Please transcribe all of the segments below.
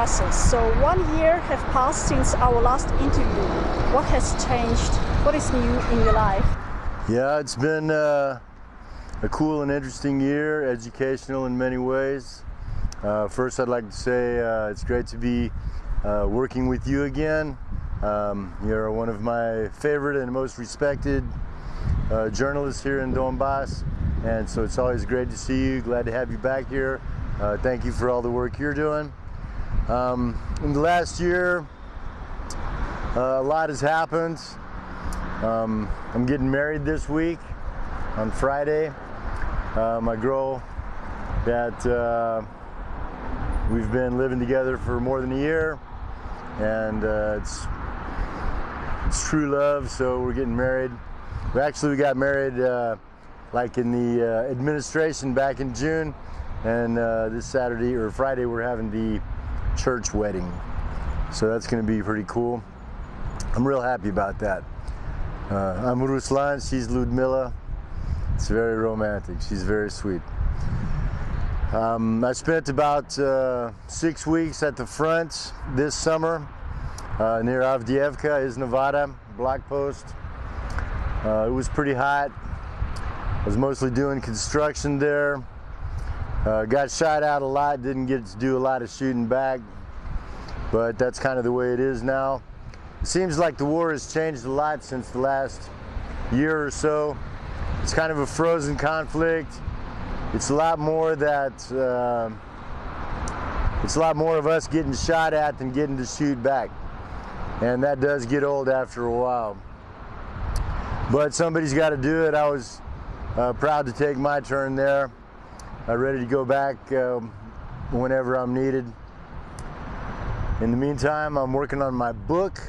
process. So 1 year have passed since our last interview. What has changed? What is new in your life? Yeah, it's been a cool and interesting year, educational in many ways. First, I'd like to say it's great to be working with you again. You're one of my favorite and most respected journalists here in Donbass, and so it's always great to see you. Glad to have you back here. Thank you for all the work you're doing. In the last year, a lot has happened. I'm getting married this week on Friday. My girl that we've been living together for more than a year, and it's true love, so we're getting married. We got married like in the administration back in June, and this Saturday or Friday we're having the church wedding, so that's going to be pretty cool. I'm real happy about that. I'm Ruslan, she's Ludmila. It's very romantic. She's very sweet. I spent about 6 weeks at the front this summer near Avdiivka, is Nevada, block post. It was pretty hot. I was mostly doing construction there. Got shot out a lot, didn't get to do a lot of shooting back, but that's kind of the way it is now. It seems like the war has changed a lot since the last year or so. It's kind of a frozen conflict. It's a lot more of us getting shot at than getting to shoot back, and that does get old after a while. But somebody's got to do it. I was proud to take my turn there. Ready to go back whenever I'm needed. In the meantime, I'm working on my book.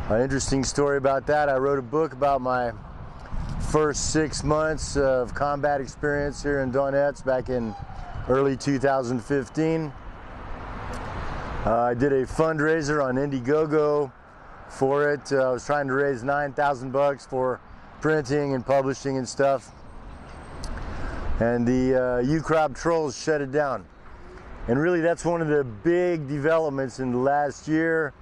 An interesting story about that. I wrote a book about my first 6 months of combat experience here in Donetsk back in early 2015. I did a fundraiser on Indiegogo for it. I was trying to raise $9,000 for printing and publishing and stuff. And the Ukraine trolls shut it down. And really that's one of the big developments in the last year,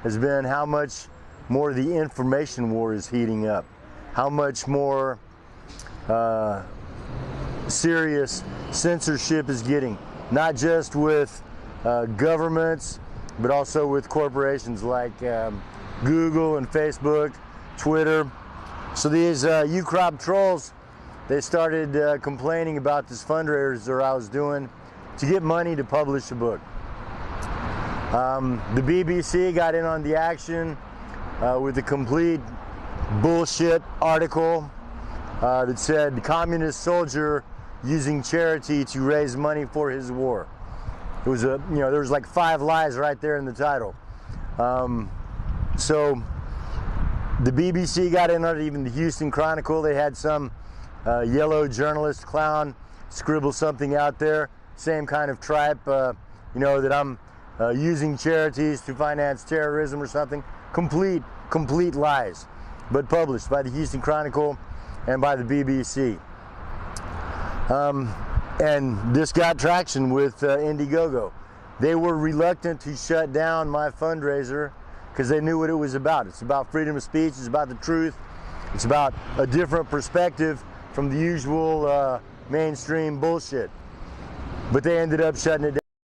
has been how much more the information war is heating up. How much more serious censorship is getting, not just with governments, but also with corporations like Google and Facebook, Twitter. So these Ukraine trolls, they started complaining about this fundraiser I was doing to get money to publish a book. The BBC got in on the action with a complete bullshit article that said communist soldier using charity to raise money for his war. It was there was like 5 lies right there in the title. So the BBC got in on it, even the Houston Chronicle. They had some yellow journalist clown scribble something out there, same kind of tripe, that I'm using charities to finance terrorism or something. Complete lies, but published by the Houston Chronicle and by the BBC. And this got traction with Indiegogo. They were reluctant to shut down my fundraiser because they knew what it was about. It's about freedom of speech, it's about the truth, it's about a different perspective from the usual mainstream bullshit. But they ended up shutting it down.